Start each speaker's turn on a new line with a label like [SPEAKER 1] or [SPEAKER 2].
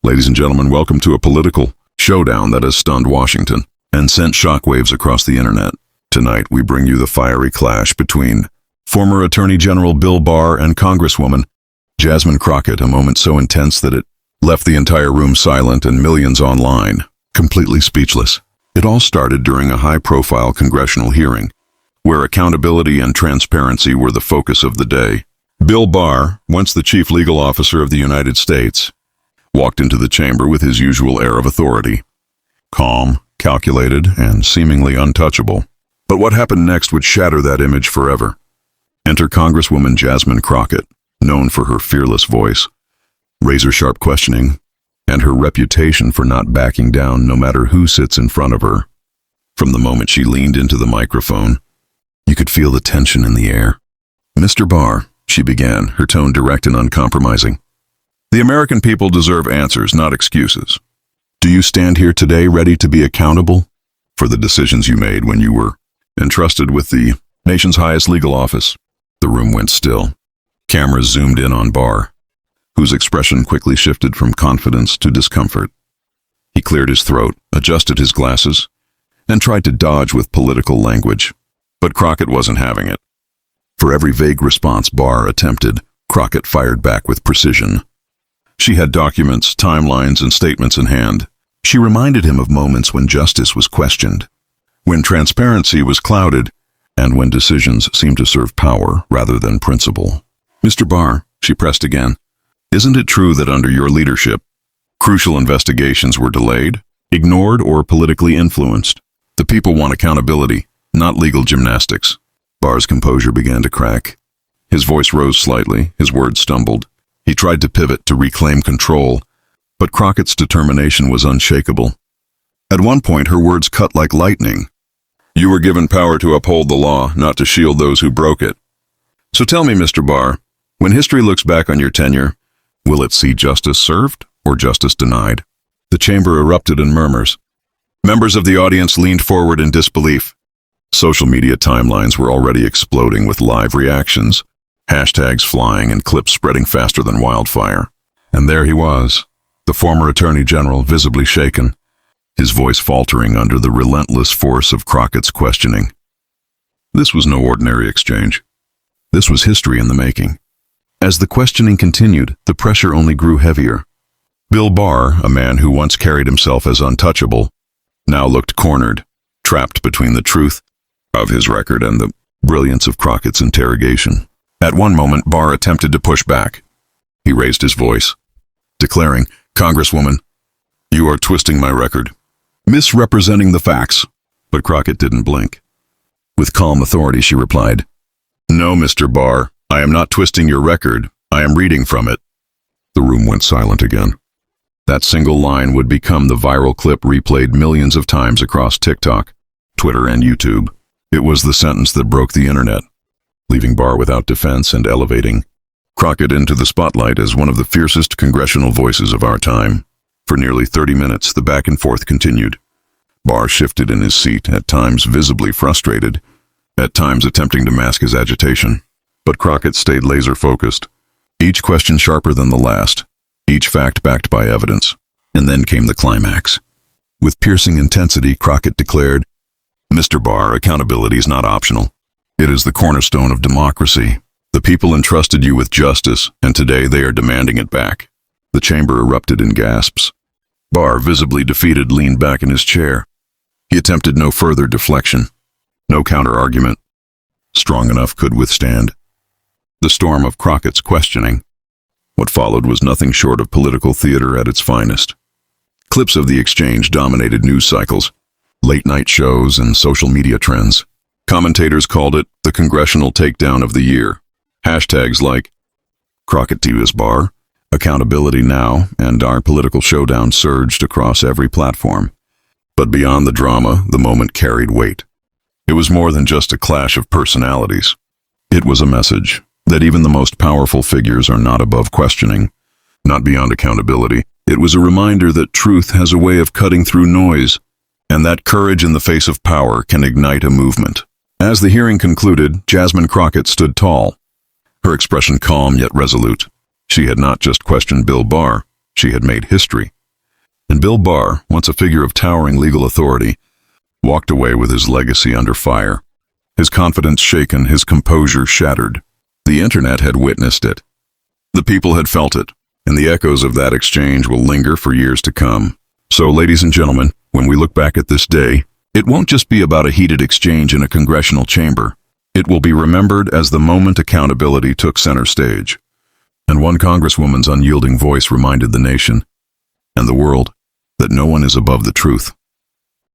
[SPEAKER 1] Ladies and gentlemen, welcome to a political showdown that has stunned Washington and sent shockwaves across the internet. Tonight, we bring you the fiery clash between former Attorney General Bill Barr and Congresswoman Jasmine Crockett, a moment so intense that it left the entire room silent and millions online completely speechless. It all started during a high-profile congressional hearing, where accountability and transparency were the focus of the day. Bill Barr, once the chief legal officer of the United States, walked into the chamber with his usual air of authority. Calm, calculated, and seemingly untouchable. But what happened next would shatter that image forever. Enter Congresswoman Jasmine Crockett, known for her fearless voice, razor-sharp questioning, and her reputation for not backing down no matter who sits in front of her. From the moment she leaned into the microphone, you could feel the tension in the air. "Mr. Barr," she began, her tone direct and uncompromising. "The American people deserve answers, not excuses. Do you stand here today ready to be accountable for the decisions you made when you were entrusted with the nation's highest legal office?" The room went still. Cameras zoomed in on Barr, whose expression quickly shifted from confidence to discomfort. He cleared his throat, adjusted his glasses, and tried to dodge with political language. But Crockett wasn't having it. For every vague response Barr attempted, Crockett fired back with precision. She had documents, timelines, and statements in hand. She reminded him of moments when justice was questioned, when transparency was clouded, and when decisions seemed to serve power rather than principle. "Mr. Barr," she pressed again, "isn't it true that under your leadership, crucial investigations were delayed, ignored, or politically influenced? The people want accountability, not legal gymnastics." Barr's composure began to crack. His voice rose slightly, his words stumbled. He tried to pivot to reclaim control, but Crockett's determination was unshakable. At one point, her words cut like lightning. "You were given power to uphold the law, not to shield those who broke it. So tell me, Mr. Barr, when history looks back on your tenure, will it see justice served or justice denied?" The chamber erupted in murmurs. Members of the audience leaned forward in disbelief. Social media timelines were already exploding with live reactions, hashtags flying and clips spreading faster than wildfire. And there he was, the former Attorney General, visibly shaken, his voice faltering under the relentless force of Crockett's questioning. This was no ordinary exchange. This was history in the making. As the questioning continued, the pressure only grew heavier. Bill Barr, a man who once carried himself as untouchable, now looked cornered, trapped between the truth of his record and the brilliance of Crockett's interrogation. At one moment, Barr attempted to push back. He raised his voice, declaring, "Congresswoman, you are twisting my record, misrepresenting the facts." But Crockett didn't blink. With calm authority, she replied, "No, Mr. Barr, I am not twisting your record. I am reading from it." The room went silent again. That single line would become the viral clip replayed millions of times across TikTok, Twitter, and YouTube. It was the sentence that broke the internet, leaving Barr without defense and elevating Crockett into the spotlight as one of the fiercest congressional voices of our time. For nearly 30 minutes, the back and forth continued. Barr shifted in his seat, at times visibly frustrated, at times attempting to mask his agitation. But Crockett stayed laser-focused, each question sharper than the last, each fact backed by evidence. And then came the climax. With piercing intensity, Crockett declared, "Mr. Barr, accountability is not optional. It is the cornerstone of democracy. The people entrusted you with justice, and today they are demanding it back." The chamber erupted in gasps. Barr, visibly defeated, leaned back in his chair. He attempted no further deflection, no counter-argument, strong enough could withstand the storm of Crockett's questioning. What followed was nothing short of political theater at its finest. Clips of the exchange dominated news cycles, late-night shows, and social media trends. Commentators called it the congressional takedown of the year. Hashtags like Crockett vs. Barr, Accountability Now, and Our Political Showdown surged across every platform. But beyond the drama, the moment carried weight. It was more than just a clash of personalities. It was a message that even the most powerful figures are not above questioning, not beyond accountability. It was a reminder that truth has a way of cutting through noise, and that courage in the face of power can ignite a movement. As the hearing concluded, Jasmine Crockett stood tall, her expression calm yet resolute. She had not just questioned Bill Barr, she had made history. And Bill Barr, once a figure of towering legal authority, walked away with his legacy under fire. His confidence shaken, his composure shattered. The internet had witnessed it. The people had felt it, and the echoes of that exchange will linger for years to come. So, ladies and gentlemen, when we look back at this day, it won't just be about a heated exchange in a congressional chamber. It will be remembered as the moment accountability took center stage. And one Congresswoman's unyielding voice reminded the nation and the world that no one is above the truth.